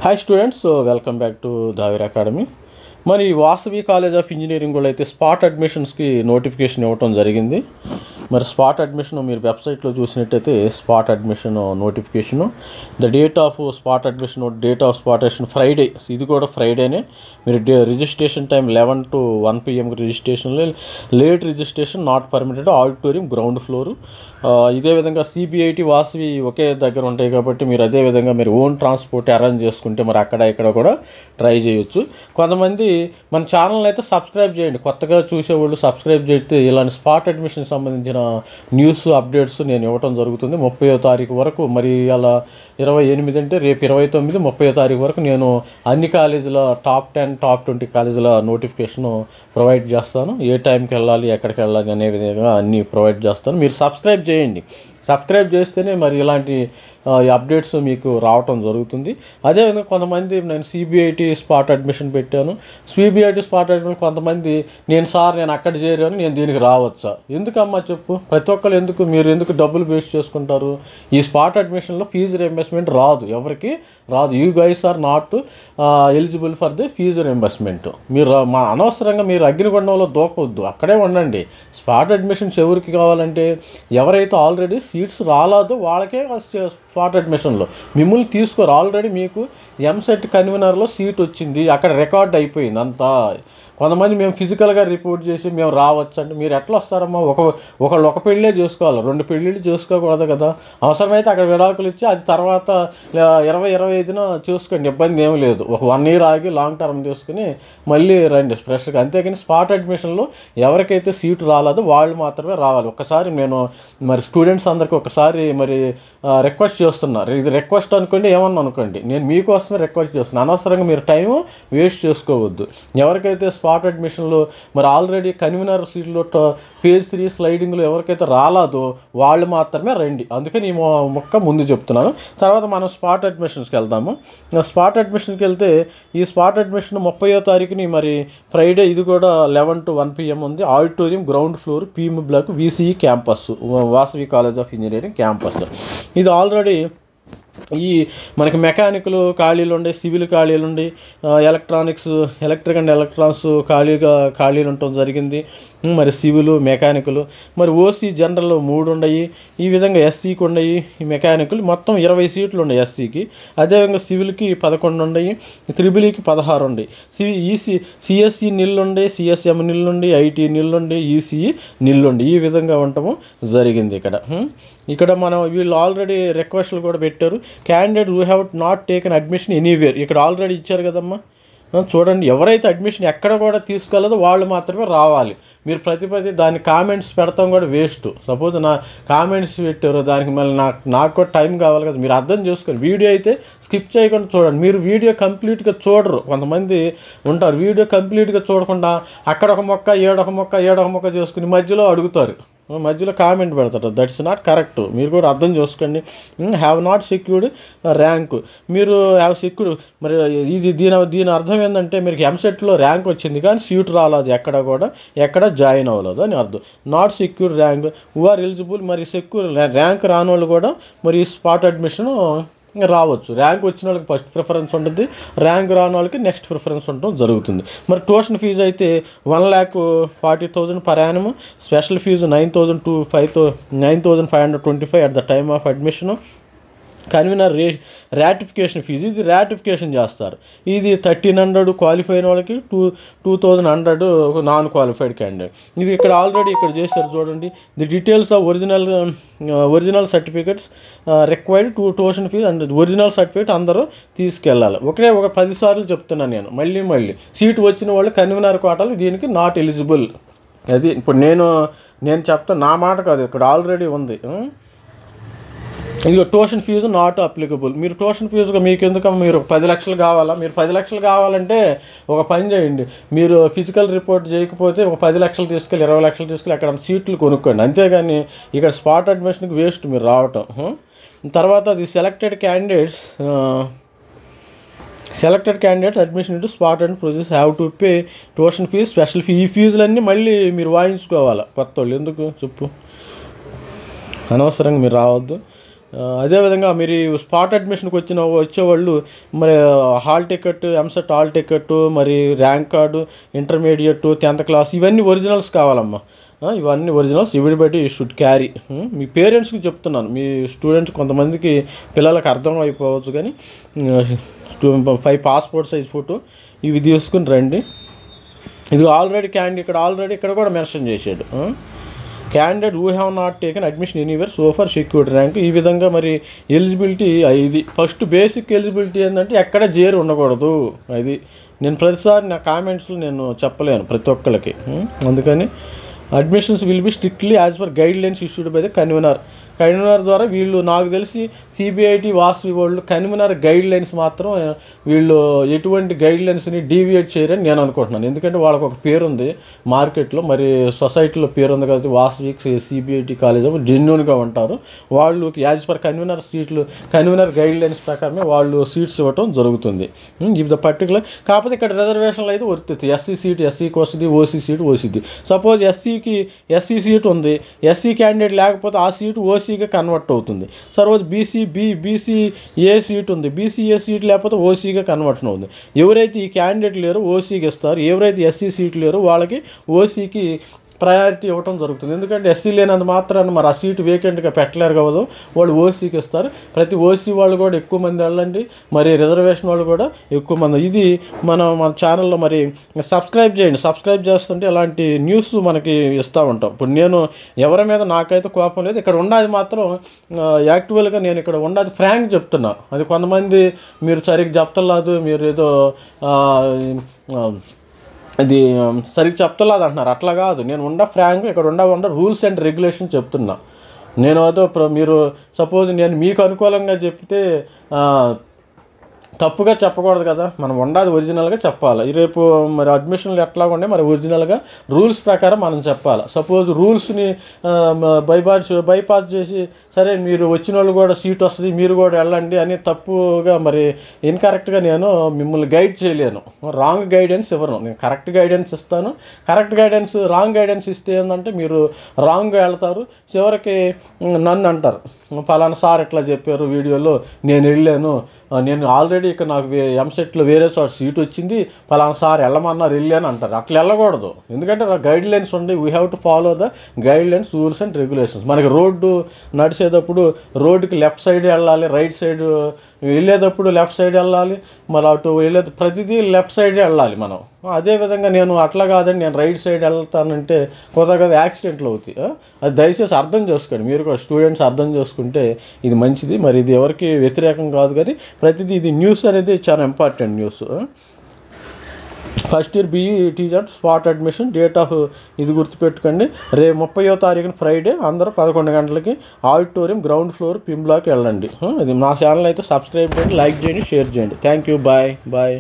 Hi students, welcome back to Davir academy. మరి Vasavi college of engineering వాళ్ళు అయితే స్పాట్ అడ్మిషన్స్కి నోటిఫికేషన్ ఇవ్వటం జరిగింది. మరి స్పాట్ అడ్మిషన్ మీరు వెబ్సైట్లో చూసినట్టయితే spot admission notification, the date of spot admission, date of spot admission Friday, ఇది కూడా ఫ్రైడేనే. మీరు రిజిస్ట్రేషన్ టైం 11 to 1 PM రిజిస్ట్రేషన్లో, late registration not permitted, auditorium ground floor. ఇదే విధంగా సిబిఐటి వాసవి ఒకే దగ్గర ఉంటాయి కాబట్టి మీరు అదే విధంగా మీరు ఓన్ ట్రాన్స్పోర్ట్ అరేంజ్ చేసుకుంటే మరి అక్కడ ఇక్కడ కూడా ట్రై చేయొచ్చు. కొంతమంది మన ఛానల్ అయితే సబ్స్క్రైబ్ చేయండి, కొత్తగా చూసేవాళ్ళు సబ్స్క్రైబ్ చేస్తే ఇలాంటి స్పాట్ అడ్మిషన్ సంబంధించిన న్యూస్ అప్డేట్స్ నేను ఇవ్వటం జరుగుతుంది. 30వ తారీఖు వరకు, మరి అలా 28 అంటే రేపు 29, 30వ తారీఖు వరకు నేను అన్ని కాలేజీల టాప్ 10, టాప్ 20 కాలేజీల నోటిఫికేషన్ ప్రొవైడ్ చేస్తాను. ఏ టైంకి వెళ్ళాలి, ఎక్కడికి వెళ్ళాలి అనే విధంగా అన్నీ ప్రొవైడ్ చేస్తాను. మీరు సబ్స్క్రైబ్ చేయండి, సబ్స్క్రైబ్ చేస్తేనే మరి ఇలాంటి అప్డేట్స్ మీకు రావటం జరుగుతుంది. అదేవిధంగా కొంతమంది నేను సిబిఐటి స్పాట్ అడ్మిషన్ పెట్టాను. సిబిఐటి స్పాట్ అడ్మిషన్ కొంతమంది నేను అక్కడ చేరాను, నేను దీనికి రావచ్చా? ఎందుకమ్మా చెప్పు, ప్రతి ఒక్కరు మీరు ఎందుకు డబ్బులు వేస్ట్ చేసుకుంటారు? ఈ స్పాట్ అడ్మిషన్లో ఫీజు రియంబర్స్మెంట్ రాదు, ఎవరికి రాదు. You guys are not eligible for the fee reimbursement. మీరు అనవసరంగా మీరు అగ్నిగుండంలో దూకవద్దు, అక్కడే ఉండండి. స్పాట్ అడ్మిషన్స్ ఎవరికి కావాలంటే ఎవరైతే ఆల్రెడీ సీట్స్ రాలేదో వాళ్ళకే స్పాట్ అడ్మిషన్లో మిమ్మల్ని తీసుకోరు. ఆల్రెడీ మీకు ఎంసెట్ కన్వీనర్లో సీట్ వచ్చింది, అక్కడ రికార్డ్ అయిపోయింది అంతా. కొంతమంది మేము ఫిజికల్గా రిపోర్ట్ చేసి మేము రావచ్చు అంటే మీరు ఎట్లా వస్తారమ్మా? ఒకళ్ళు ఒక పెళ్ళే చేసుకోవాలి, 2 పెళ్ళిళ్ళు చేసుకోకూడదు కదా. అవసరమైతే అక్కడ విడాకులు ఇచ్చి అది తర్వాత 20-25న చూసుకోండి, ఇబ్బంది ఏమి లేదు. ఒక 1 year ఆగి లాంగ్ టర్మ్ తీసుకుని మళ్ళీ రండి ఫ్రెష్గా. అంతేకాని స్పాట్ అడ్మిషన్లో ఎవరికైతే సీటు రాలేదో వాళ్ళు మాత్రమే రావాలి. ఒకసారి నేను మరి స్టూడెంట్స్ అందరికీ ఒకసారి మరి రిక్వెస్ట్ చేస్తున్నారు. ఇది రిక్వెస్ట్ అనుకోండి, ఏమన్నా అనుకోండి, నేను మీకోసమే రిక్వెస్ట్ చేస్తున్నాను. అనవసరంగా మీరు టైం వేస్ట్ చేసుకోవద్దు. ఎవరికైతే స్పాట్ అడ్మిషన్లో మరి ఆల్రెడీ కన్వీనర్ సీట్లో phase 3 స్లైడింగ్లో ఎవరికైతే రాలేదో వాళ్ళు మాత్రమే రండి. అందుకని ఈ మొక్క ముందు చెప్తున్నాను. తర్వాత మనం స్పాట్ అడ్మిషన్స్కి వెళ్దాము. స్పాట్ అడ్మిషన్కి వెళ్తే ఈ స్పాట్ అడ్మిషన్ 30వ తారీఖుని మరి ఫ్రైడే, ఇది కూడా 11 to 1 PM ఉంది. Auditorium ground floor, PM block, VCE campus, Vasavi college of engineering campus. ఇది ఆల్రెడీ ఈ మనకి మెకానికల్ ఖాళీలు ఉండే, సివిల్ ఖాళీలు ఉండి, ఎలక్ట్రిక్ అండ్ ఎలక్ట్రానిక్స్ ఖాళీలు ఉండటం జరిగింది. మరి సివిల్, మెకానికల్, మరి ఓసీ జనరల్ 3 ఉన్నాయి. ఈ విధంగా ఎస్సీకి ఉన్నాయి, ఈ మెకానికల్ మొత్తం 20 సీట్లు ఉన్నాయి ఎస్సీకి. అదేవిధంగా సివిల్కి 11 ఉన్నాయి, త్రిబుల్ఈకి 16 ఉన్నాయి. సిఎస్సి నిల్లుండి, సిఎస్ఎం నిల్లుండి, ఐటీ నిల్లుండి, ఈసీఈ నిల్లుండి. ఈ విధంగా ఉండటము జరిగింది. ఇక్కడ మనం వీళ్ళు ఆల్రెడీ రిక్వెస్ట్లు కూడా పెట్టారు. Candidate who have not taken admission anywhere, ఇక్కడ ఆల్రెడీ ఇచ్చారు కదమ్మా. చూడండి, ఎవరైతే అడ్మిషన్ ఎక్కడ కూడా తీసుకెళ్ళదో వాళ్ళు మాత్రమే రావాలి. మీరు ప్రతి దాని కామెంట్స్ పెడతాం కూడా వేస్ట్. సపోజ్ నా కామెంట్స్ పెట్టారు, దానికి మళ్ళీ నాకు కూడా టైం కావాలి కదా. మీరు అర్థం చేసుకోండి, వీడియో అయితే స్కిప్ చేయకుండా చూడండి. మీరు వీడియో కంప్లీట్గా చూడరు, కొంతమంది ఉంటారు వీడియో కంప్లీట్గా చూడకుండా అక్కడ ఒక మొక్క, ఏడొక మొక్క చేసుకుని మధ్యలో అడుగుతారు, మధ్యలో కామెంట్ పెడతారు. That's not correct. మీరు కూడా అర్థం చేసుకోండి. హ్యావ్ నాట్ సెక్యూర్డ్ ర్యాంక్, మీరు హ్యావ్ సెక్యూర్డ్. మరి దీని అర్థం ఏంటంటే మీరు ఎంసెట్లో ర్యాంక్ వచ్చింది కానీ సీట్ రాలేదు, ఎక్కడ జాయిన్ అవ్వలేదు అని అర్థం. Not secure rank, who are eligible. మరి సెక్యూర్ ర్యాంక్ రాని వాళ్ళు కూడా మరి స్పాట్ అడ్మిషన్ రావచ్చు. ర్యాంక్ వచ్చిన వాళ్ళకి ఫస్ట్ ప్రిఫరెన్స్ ఉంటుంది, ర్యాంక్ రాని వాళ్ళకి నెక్స్ట్ ప్రిఫరెన్స్ ఉండటం జరుగుతుంది. మరి ట్యూషన్ ఫీజు అయితే 1,40,000 per annum, special fee 9,000 to 9,525 at the time of admission. Convener ratification fee, ఇది రాటిఫికేషన్ చేస్తారు. ఇది 1,300 క్వాలిఫై అయిన వాళ్ళకి, 2,100 నాన్ క్వాలిఫైడ్ క్యాండిడేట్. ఇది ఇక్కడ ఆల్రెడీ చేశారు చూడండి. The details of original certificates required to tuition fee and original certificate అందరూ తీసుకెళ్ళాలి. ఒక 10 సార్లు చెప్తున్నాను నేను, మళ్ళీ సీటు వచ్చిన వాళ్ళు కన్వీనర్ కోటాలు దీనికి నాట్ ఎలిజిబుల్. అది ఇప్పుడు నేను చెప్తాను, నా మాట కాదు, ఇక్కడ ఆల్రెడీ ఉంది. ఇది ట్యూషన్ ఫీజు నాట్ అప్లికబుల్. మీరు ట్యూషన్ ఫీజుగా మీకు ఎందుకు, మీరు 10 లక్షలు కావాలా? మీరు 10 లక్షలు కావాలంటే ఒక పని చేయండి, మీరు ఫిజికల్ రిపోర్ట్ చేయకపోతే ఒక 10 లక్షలు తీసుకెళ్ళి 20 లక్షలు తీసుకెళ్ళి అక్కడ సీట్లు కొనుక్కోండి. అంతేగాని ఇక్కడ స్పాట్ అడ్మిషన్కి వేస్ట్ మీరు రావటం. తర్వాత అది selected candidate admission into spot and process have to pay tuition fee, special fee. ఈ ఫీజులన్నీ మళ్ళీ మీరు వాయించుకోవాలి. కొత్త వాళ్ళు ఎందుకు చెప్పు, అనవసరంగా మీరు రావద్దు. అదేవిధంగా మీరు స్పాట్ అడ్మిషన్కి వచ్చేవాళ్ళు మరి hall ticket, EAMCET hall ticket, మరి rank card, intermediate, 10th class ఇవన్నీ ఒరిజినల్స్ కావాలమ్మా. ఇవన్నీ ఒరిజినల్స్ ఎవ్రీబడి షుడ్ క్యారీ. మీ పేరెంట్స్కి చెప్తున్నాను, మీ స్టూడెంట్స్ కొంతమందికి పిల్లలకు అర్థం అయిపోవచ్చు, కానీ 5 పాస్పోర్ట్ సైజ్ ఫోటో ఇవి తీసుకుని రండి. ఇది ఆల్రెడీ ఇక్కడ కూడా మెన్షన్ చేశాడు, candidate who have not taken admission anywhere so for secured rank. ఈ విధంగా మరి ఎలిజిబిలిటీ ఇది ఫస్ట్ బేసిక్ ఎలిజిబిలిటీ ఏంటంటే ఎక్కడ జేరు ఉండకూడదు. అది నేను ప్రతిసారి నా కామెంట్స్లో నేను చెప్పలేను ప్రతి ఒక్కరికి. అందుకని admissions will be strictly as per guide lines issued by the convener ద్వారా వీళ్ళు, నాకు తెలిసి సిబిఐటి వాసవి వాళ్ళు కన్వీనర్ గైడ్ లైన్స్ మాత్రం వీళ్ళు ఎటువంటి గైడ్ లైన్స్ని డీవియేట్ చేయరని నేను అనుకుంటున్నాను. ఎందుకంటే వాళ్ళకు ఒక పేరు ఉంది మార్కెట్లో, మరి సొసైటీలో పేరు ఉంది కాబట్టి వాసవి సిబిఐటి కాలేజ్ జెన్యూన్గా ఉంటారు. వాళ్ళు as per convener guide lines ప్రకారమే వాళ్ళు సీట్స్ ఇవ్వటం జరుగుతుంది. ఇది పర్టికులర్. కాకపోతే ఇక్కడ రిజర్వేషన్లు అయితే వర్తిస్తాయి. ఎస్సీ సీట్ ఎస్సీకి వస్తుంది, ఓసీ సీట్ ఓసీది. సపోజ్ ఎస్సీకి ఎస్సీ సీట్ ఉంది, ఎస్సీ క్యాండిడేట్ లేకపోతే ఆ సీటు ఓసీగా కన్వర్ట్ అవుతుంది. సపోజ్ బీసీ ఏ సీట్ ఉంది, బీసీఏ సీట్ లేకపోతే ఓసీగా కన్వర్షన్ అవుతుంది. ఎవరైతే ఈ క్యాండిడేట్ లేరో ఓసీకి ఇస్తారు, ఎవరైతే ఎస్సీ సీట్ లేరో వాళ్ళకి ఓసీకి ప్రయారిటీ ఇవ్వడం జరుగుతుంది. ఎందుకంటే ఎస్సీ లేనంత మాత్రాన్ని మరి ఆ సీటు వేకెంట్గా పెట్టలేరు కాదు, వాళ్ళు ఓసీకి ఇస్తారు. ప్రతి ఓసీ వాళ్ళు కూడా ఎక్కువ మంది వెళ్ళండి, మరి రిజర్వేషన్ వాళ్ళు కూడా ఎక్కువ మంది. ఇది మన ఛానల్లో మరి సబ్స్క్రైబ్ చేయండి. సబ్స్క్రైబ్ చేస్తుంటే ఇలాంటి న్యూస్ మనకి ఇస్తూ ఉంటాం. ఇప్పుడు నేను ఎవరి మీద నాకైతే కోపం లేదు, ఇక్కడ ఉన్నది మాత్రం యాక్చువల్గా నేను ఇక్కడ ఉన్నది ఫ్రాంక్ చెప్తున్నా. అది కొంతమంది మీరు సరిగ్గా చెప్తలేదు, మీరు ఏదో అది సరిగ్గా చెప్తలేదు అంటున్నారు. అట్లా కాదు, నేను ఫ్రాంక్ ఇక్కడ ఉండ రూల్స్ అండ్ రెగ్యులేషన్ చెప్తున్నా. నేను అదో మీరు సపోజ్ నేను మీకు అనుకూలంగా చెప్తే తప్పుగా చెప్పకూడదు కదా, మనం ఉండాలి ఒరిజినల్గా చెప్పాలి. రేపు మరి అడ్మిషన్లు ఎట్లా ఉండే మరి ఒరిజినల్గా రూల్స్ ప్రకారం మనం చెప్పాలి. సపోజ్ రూల్స్ని బైపాస్ చేసి సరే మీరు వచ్చిన వాళ్ళు కూడా సీట్ వస్తుంది మీరు కూడా వెళ్ళండి అని తప్పుగా మరి ఇన్కరెక్ట్గా నేను మిమ్మల్ని గైడ్ చేయలేను, రాంగ్ గైడెన్స్ ఇవ్వను. నేను కరెక్ట్ గైడెన్స్ ఇస్తాను. రాంగ్ గైడెన్స్ ఇస్తే ఏంటంటే మీరు రాంగ్గా వెళ్తారు, చివరికి నన్ను అంటారు పలానా సార్ ఎట్లా చెప్పారు వీడియోలో, నేను వెళ్ళాను, నేను ఆల్రెడీ ఇక్కడ నాకు ఎంసెట్లో వేరే చోట సీట్ వచ్చింది, పలానా సార్ వెళ్ళమన్నారు వెళ్ళాను అంటారు. అట్లా వెళ్ళకూడదు. ఎందుకంటే గైడ్ లైన్స్ ఉండి we have to follow the guide lines, rules and regulations. మనకి రోడ్డు నడిచేటప్పుడు రోడ్డుకి లెఫ్ట్ సైడ్ వెళ్ళాలి, రైట్ సైడ్ వెళ్ళేటప్పుడు లెఫ్ట్ సైడ్ వెళ్ళాలి, మళ్ళీ అటు వెళ్ళేది ప్రతిదీ లెఫ్ట్ సైడే వెళ్ళాలి మనం. అదేవిధంగా నేను అట్లా కాదని నేను రైట్ సైడ్ వెళ్తానంటే కొద్దిగా యాక్సిడెంట్లు అవుతాయి. అది దయచేసి అర్థం చేసుకోండి, మీరు కూడా స్టూడెంట్స్ అర్థం చేసుకుంటే ఇది మంచిది. మరి ఇది ఎవరికి వ్యతిరేకం కాదు, కానీ ప్రతిదీ ఇది న్యూస్ అనేది చాలా important news. First year BE teacher spot admission date of ఇది గుర్తుపెట్టుకోండి. రేపు 30వ తారీఖున ఫ్రైడే అందరూ 11 గంటలకి ఆడిటోరియం గ్రౌండ్ ఫ్లోర్ పిమ్లాకి వెళ్ళండి. ఇది నా ఛానల్ అయితే సబ్స్క్రైబ్ చేయండి, లైక్ చేయండి, షేర్ చేయండి. Thank you. బాయ్.